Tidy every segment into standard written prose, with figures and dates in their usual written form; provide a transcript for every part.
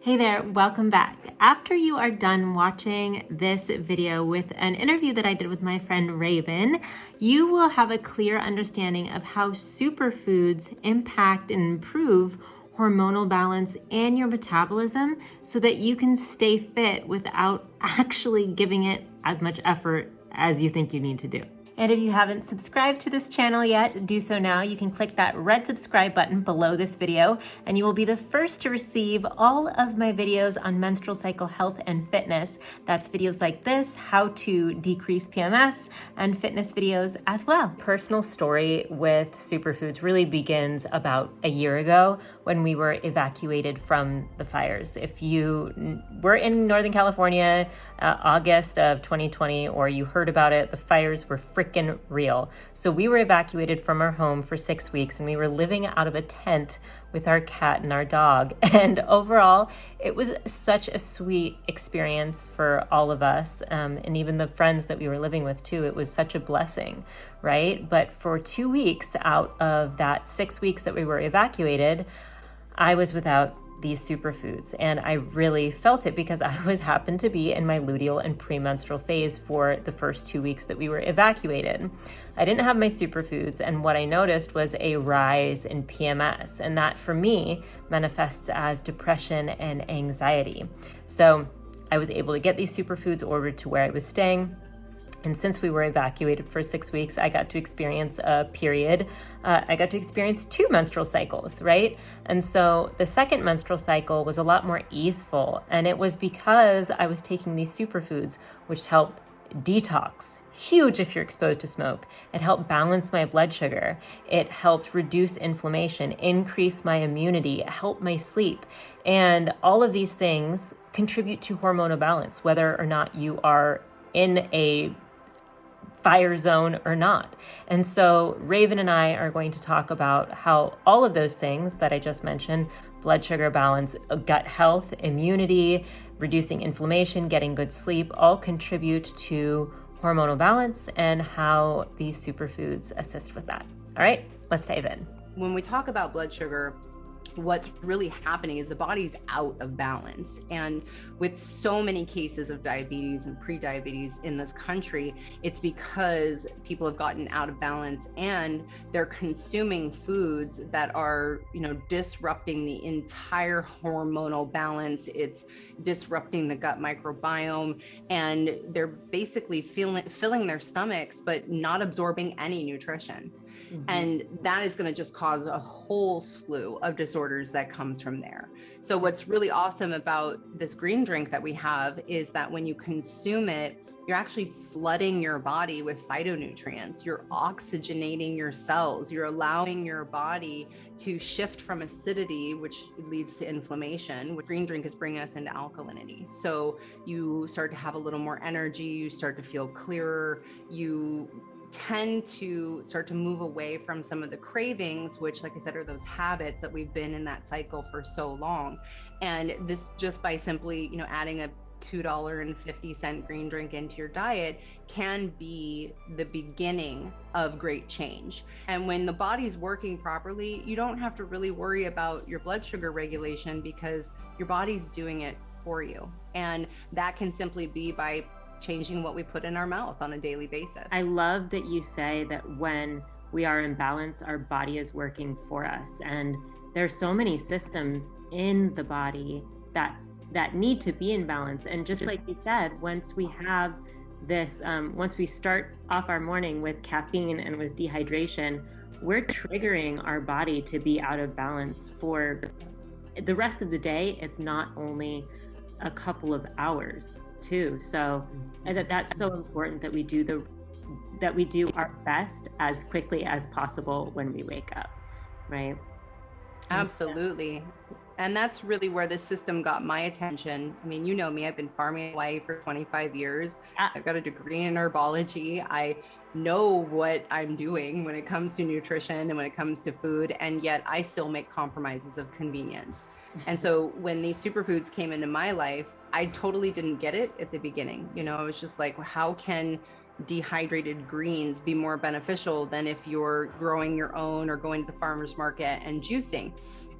Hey there, welcome back. After you are done watching this video with an interview that I did with my friend Raven, you will have a clear understanding of how superfoods impact and improve hormonal balance and your metabolism so that you can stay fit without actually giving it as much effort as you think you need to do. And if you haven't subscribed to this channel yet, do so now. You can click that red subscribe button below this video, and you will be the first to receive all of my videos on menstrual cycle health and fitness. That's videos like this, how to decrease PMS, and fitness videos as well. Personal story with superfoods really begins about a year ago when we were evacuated from the fires. If you were in Northern California, August of 2020, or you heard about it, the fires were freaking real. So we were evacuated from our home for 6 weeks, and we were living out of a tent with our cat and our dog. And overall, it was such a sweet experience for all of us, and even the friends that we were living with too. It was such a blessing, right? But for 2 weeks out of that 6 weeks that we were evacuated, I was without these superfoods, and I really felt it because I happened to be in my luteal and premenstrual phase for the first 2 weeks that we were evacuated. I didn't have my superfoods, and what I noticed was a rise in PMS, and that for me manifests as depression and anxiety. So I was able to get these superfoods ordered to where I was staying. And since we were evacuated for 6 weeks, I got to experience a period. I got to experience 2 menstrual cycles, right? And so the second menstrual cycle was a lot more easeful. And it was because I was taking these superfoods, which helped detox, huge if you're exposed to smoke. It helped balance my blood sugar. It helped reduce inflammation, increase my immunity, help my sleep. And all of these things contribute to hormonal balance, whether or not you are in a fire zone or not. And so Raven and I are going to talk about how all of those things that I just mentioned, blood sugar balance, gut health, immunity, reducing inflammation, getting good sleep, all contribute to hormonal balance and how these superfoods assist with that. All right, let's dive in. When we talk about blood sugar, what's really happening is the body's out of balance. And with so many cases of diabetes and pre-diabetes in this country, it's because people have gotten out of balance and they're consuming foods that are, disrupting the entire hormonal balance. It's disrupting the gut microbiome, and they're basically filling their stomachs, but not absorbing any nutrition. Mm-hmm. And that is going to just cause a whole slew of disorders that comes from there. So what's really awesome about this green drink that we have is that when you consume it, you're actually flooding your body with phytonutrients. You're oxygenating your cells. You're allowing your body to shift from acidity, which leads to inflammation. What green drink is bringing us into alkalinity. So you start to have a little more energy. You start to feel clearer. You tend to start to move away from some of the cravings, which, like I said, are those habits that we've been in that cycle for so long. And this, just by simply, adding a $2.50 green drink into your diet, can be the beginning of great change. And when the body's working properly, you don't have to really worry about your blood sugar regulation because your body's doing it for you. And that can simply be by changing what we put in our mouth on a daily basis. I love that you say that when we are in balance, our body is working for us. And there's so many systems in the body that need to be in balance. And just like you said, once we have this, once we start off our morning with caffeine and with dehydration, we're triggering our body to be out of balance for the rest of the day, if not only a couple of hours too. So that's so important that we do our best as quickly as possible when we wake up, right? Absolutely. And that's really where the system got my attention. I mean, you know me, I've been farming Hawaii for 25 years. I've got a degree in herbology. I know what I'm doing when it comes to nutrition and when it comes to food, and yet I still make compromises of convenience. And so when these superfoods came into my life, I totally didn't get it at the beginning. I was just like, how can dehydrated greens be more beneficial than if you're growing your own or going to the farmer's market and juicing?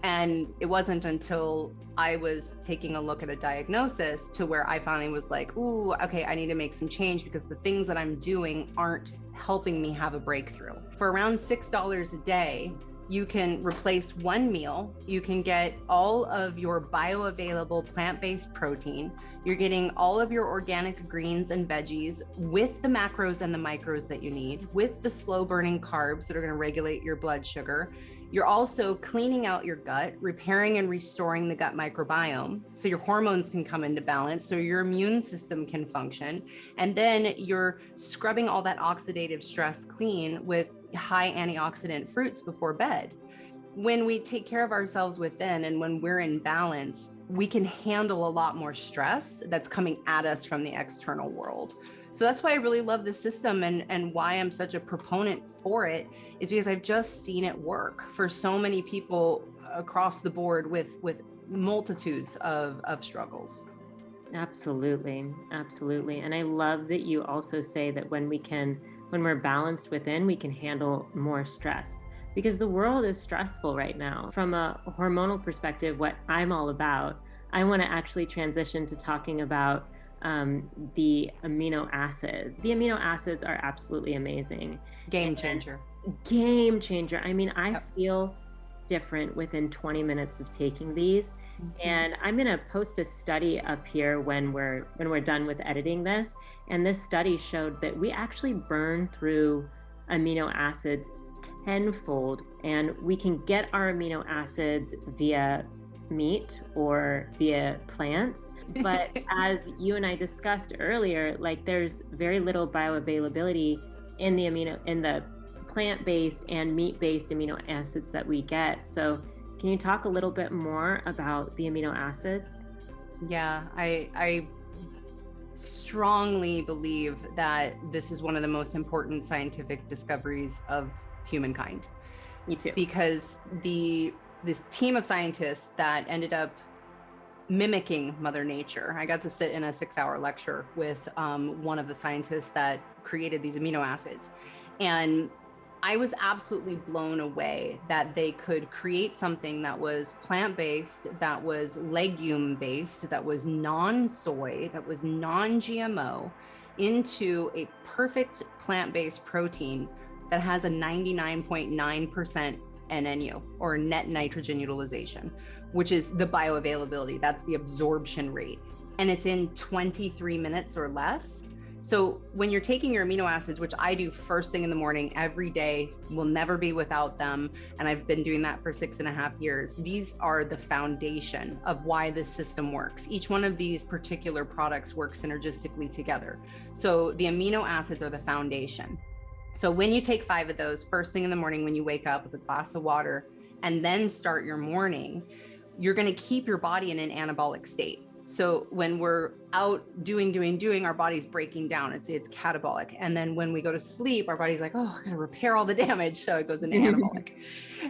And it wasn't until I was taking a look at a diagnosis to where I finally was like, ooh, okay, I need to make some change because the things that I'm doing aren't helping me have a breakthrough. For around $6 a day, you can replace one meal. You can get all of your bioavailable plant-based protein. You're getting all of your organic greens and veggies with the macros and the micros that you need, with the slow burning carbs that are going to regulate your blood sugar. You're also cleaning out your gut, repairing and restoring the gut microbiome so your hormones can come into balance, so your immune system can function. And then you're scrubbing all that oxidative stress clean with high antioxidant fruits before bed. When we take care of ourselves within and when we're in balance, we can handle a lot more stress that's coming at us from the external world. So that's why I really love the system, and why I'm such a proponent for it is because I've just seen it work for so many people across the board with multitudes of struggles. Absolutely. Absolutely. And I love that you also say that when we're balanced within, we can handle more stress, because the world is stressful right now. From a hormonal perspective, what I'm all about, I want to actually transition to talking about the amino acid. The amino acids are absolutely amazing. Game changer. Game changer. I mean, I feel different within 20 minutes of taking these. And I'm going to post a study up here when we're done with editing this. And this study showed that we actually burn through amino acids tenfold, and we can get our amino acids via meat or via plants. But as you and I discussed earlier, like there's very little bioavailability in the plant-based and meat-based amino acids that we get. So can you talk a little bit more about the amino acids? Yeah, I strongly believe that this is one of the most scientific discoveries of humankind. Me too. Because this team of scientists that ended up mimicking Mother Nature. I got to sit in a 6-hour lecture with one of the scientists that created these amino acids. And I was absolutely blown away that they could create something that was plant-based, that was legume-based, that was non-soy, that was non-GMO, into a perfect plant-based protein that has a 99.9% NNU, or net nitrogen utilization, which is the bioavailability. That's the absorption rate. And it's in 23 minutes or less. So when you're taking your amino acids, which I do first thing in the morning every day, will never be without them, and I've been doing that for 6.5 years, these are the foundation of why this system works. Each one of these particular products works synergistically together. So the amino acids are the foundation. So when you take 5 of those first thing in the morning, when you wake up with a glass of water and then start your morning, you're going to keep your body in an anabolic state. So when we're out doing, our body's breaking down. It's catabolic. And then when we go to sleep, our body's like, oh, I gotta repair all the damage. So it goes into anabolic.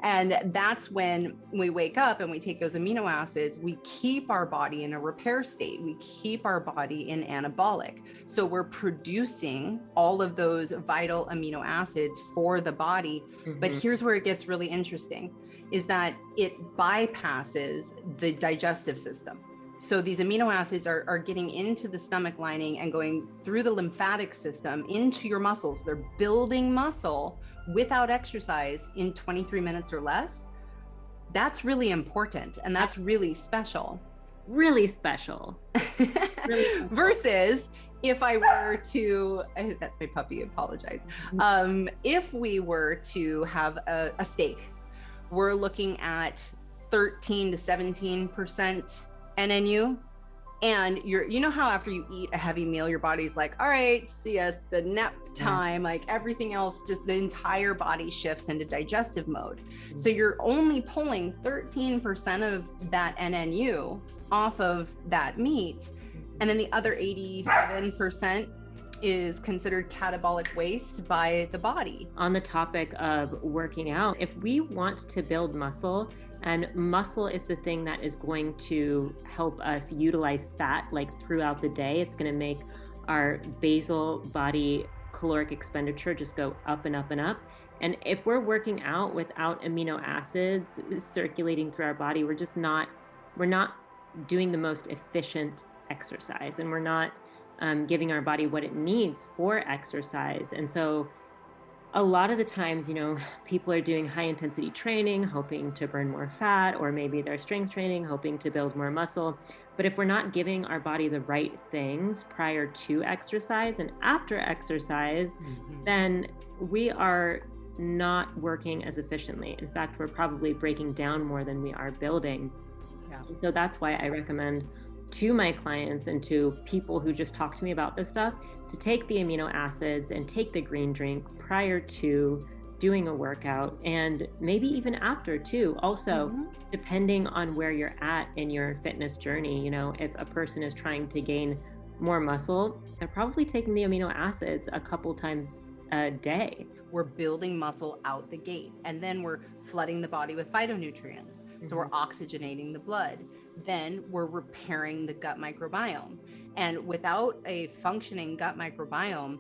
And that's when we wake up and we take those amino acids, we keep our body in a repair state. We keep our body in anabolic. So we're producing all of those vital amino acids for the body. But here's where it gets really interesting, is that it bypasses the digestive system. So these amino acids are getting into the stomach lining and going through the lymphatic system into your muscles. They're building muscle without exercise in 23 minutes or less. That's really important. And that's really special. Really special. Really special. Versus if I were to, that's my puppy, apologize. If we were to have a steak, we're looking at 13 to 17% NNU. And you know how after you eat a heavy meal, your body's like, all right, siesta, nap time, like everything else, just the entire body shifts into digestive mode. So you're only pulling 13% of that NNU off of that meat. And then the other 87% is considered catabolic waste by the body. On the topic of working out, if we want to build muscle, and muscle is the thing that is going to help us utilize fat like throughout the day. It's going to make our basal body caloric expenditure just go up and up and up. And if we're working out without amino acids circulating through our body, we're not doing the most efficient exercise, and we're not giving our body what it needs for exercise. And so a lot of the times, people are doing high intensity training, hoping to burn more fat, or maybe they're strength training, hoping to build more muscle. But if we're not giving our body the right things prior to exercise and after exercise, then we are not working as efficiently. In fact, we're probably breaking down more than we are building. Yeah. So that's why I recommend to my clients and to people who just talk to me about this stuff to take the amino acids and take the green drink prior to doing a workout, and maybe even after too. Also, depending on where you're at in your fitness journey, if a person is trying to gain more muscle, they're probably taking the amino acids a couple times a day. We're building muscle out the gate, and then we're flooding the body with phytonutrients. So we're oxygenating the blood. Then we're repairing the gut microbiome. And without a functioning gut microbiome,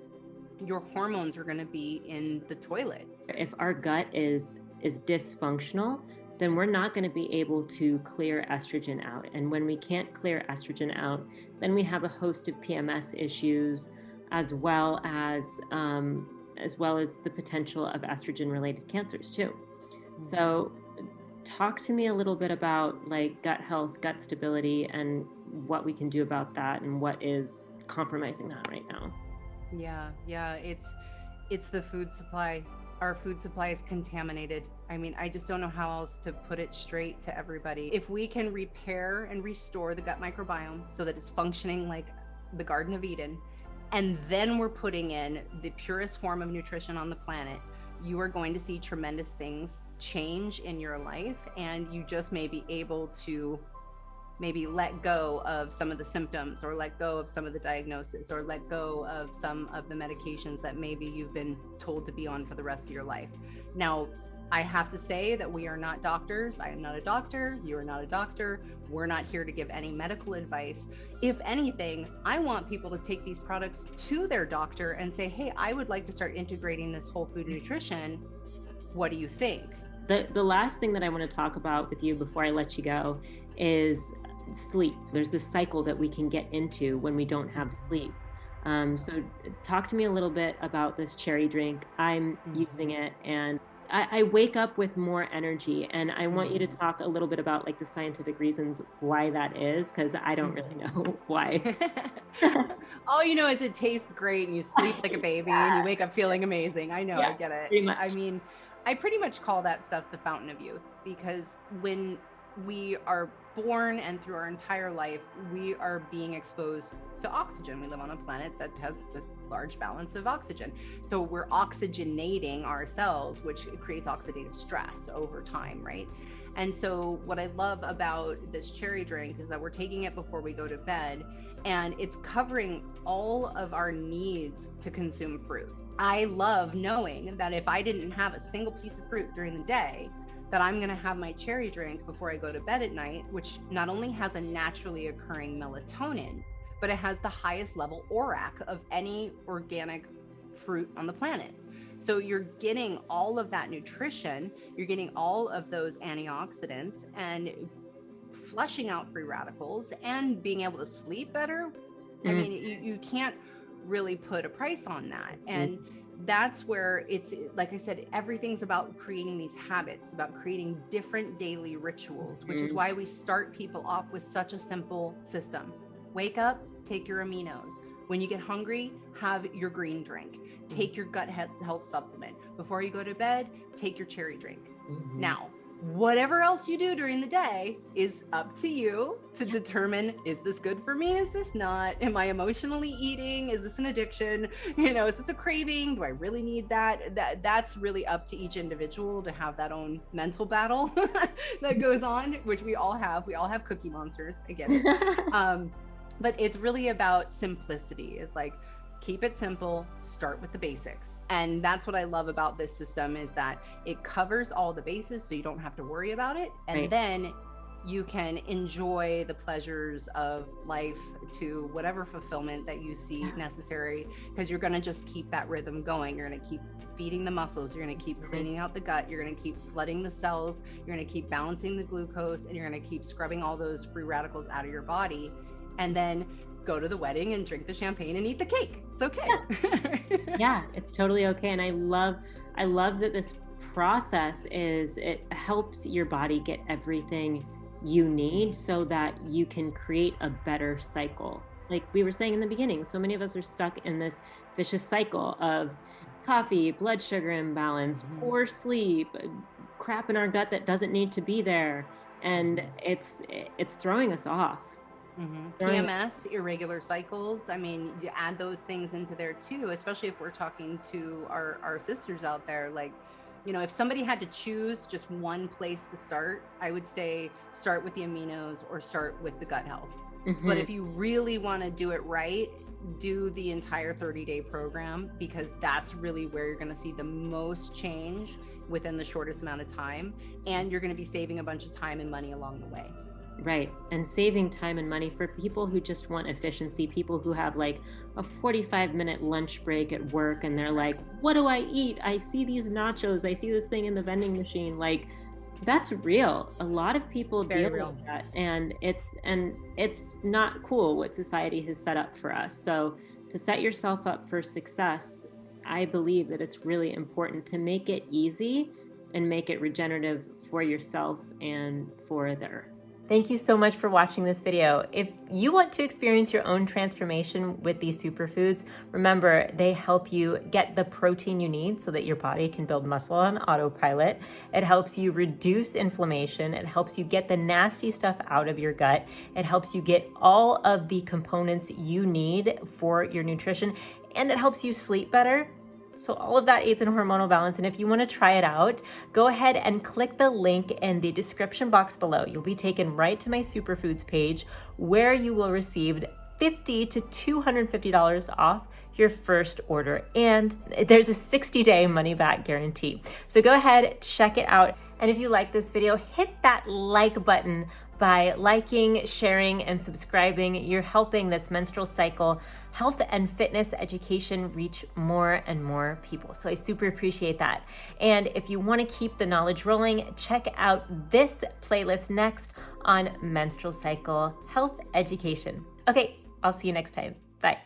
your hormones are going to be in the toilet. If our gut is dysfunctional, then we're not going to be able to clear estrogen out. And when we can't clear estrogen out, then we have a host of PMS issues, as well as the potential of estrogen-related cancers too. So talk to me a little bit about like gut health, gut stability, and what we can do about that and what is compromising that right now. Yeah. It's the food supply. Our food supply is contaminated. I mean, I just don't know how else to put it straight to everybody. If we can repair and restore the gut microbiome so that it's functioning like the Garden of Eden, and then we're putting in the purest form of nutrition on the planet, you are going to see tremendous things change in your life, and you just may be able to maybe let go of some of the symptoms, or let go of some of the diagnosis, or let go of some of the medications that maybe you've been told to be on for the rest of your life. Now, I have to say that we are not doctors. I am not a doctor. You are not a doctor. We're not here to give any medical advice. If anything, I want people to take these products to their doctor and say, hey, I would like to start integrating this whole food nutrition. What do you think? The last thing that I want to talk about with you before I let you go is sleep. There's this cycle that we can get into when we don't have sleep. So talk to me a little bit about this cherry drink. I'm using it, and I wake up with more energy, and I want you to talk a little bit about like the scientific reasons why that is, because I don't really know why. All you know is it tastes great and you sleep like a baby and you wake up feeling amazing. I know, I get it. Pretty much. I mean, I pretty much call that stuff the fountain of youth, because when we are born and through our entire life, we are being exposed to oxygen. We live on a planet that has a large balance of oxygen. So we're oxygenating ourselves, which creates oxidative stress over time, right? And so what I love about this cherry drink is that we're taking it before we go to bed, and it's covering all of our needs to consume fruit. I love knowing that if I didn't have a single piece of fruit during the day, that I'm going to have my cherry drink before I go to bed at night, which not only has a naturally occurring melatonin, but it has the highest level ORAC of any organic fruit on the planet. So you're getting all of that nutrition, you're getting all of those antioxidants and flushing out free radicals and being able to sleep better. I mean, you can't really put a price on that. And that's where it's, like I said, everything's about creating these habits, about creating different daily rituals, which is why we start people off with such a simple system. Wake up, take your aminos. When you get hungry, have your green drink. Take your gut health supplement. Before you go to bed, take your cherry drink. Now, whatever else you do during the day is up to you to determine, is this good for me? Is this not? Am I emotionally eating? Is this an addiction? Is this a craving? Do I really need that? That's really up to each individual to have that own mental battle that goes on, which we all have. We all have cookie monsters. I get it. But it's really about simplicity. It's like, keep it simple, start with the basics. And that's what I love about this system, is that it covers all the bases so you don't have to worry about it. And then you can enjoy the pleasures of life to whatever fulfillment that you see necessary, because you're going to just keep that rhythm going. You're going to keep feeding the muscles, you're going to keep cleaning out the gut, you're going to keep flooding the cells, you're going to keep balancing the glucose, and you're going to keep scrubbing all those free radicals out of your body, and then go to the wedding and drink the champagne and eat the cake. It's okay. Yeah, it's totally okay. And I love that this process it helps your body get everything you need so that you can create a better cycle. Like we were saying in the beginning, so many of us are stuck in this vicious cycle of coffee, blood sugar imbalance, poor sleep, crap in our gut that doesn't need to be there. And it's throwing us off. PMS, irregular cycles. I mean, you add those things into there too, especially if we're talking to our sisters out there. Like, you know, if somebody had to choose just one place to start, I would say start with the aminos or start with the gut health. But if you really want to do it right, do the entire 30-day program, because that's really where you're going to see the most change within the shortest amount of time. And you're going to be saving a bunch of time and money along the way. Right. And saving time and money for people who just want efficiency, people who have like a 45-minute lunch break at work and they're like, what do I eat? I see these nachos. I see this thing in the vending machine. Like, that's real. A lot of people deal with that. And it's not cool what society has set up for us. So to set yourself up for success, I believe that it's really important to make it easy and make it regenerative for yourself and for the earth. Thank you so much for watching this video. If you want to experience your own transformation with these superfoods, remember they help you get the protein you need so that your body can build muscle on autopilot. It helps you reduce inflammation. It helps you get the nasty stuff out of your gut. It helps you get all of the components you need for your nutrition, and it helps you sleep better. So all of that aids in hormonal balance. And if you want to try it out, go ahead and click the link in the description box below. You'll be taken right to my superfoods page where you will receive $50 to $250 off your first order. And there's a 60-day money back guarantee. So go ahead, check it out. And if you like this video, hit that like button. By liking, sharing, and subscribing, you're helping this menstrual cycle health and fitness education reach more and more people. So I super appreciate that. And if you want to keep the knowledge rolling, check out this playlist next on menstrual cycle health education. Okay, I'll see you next time. Bye.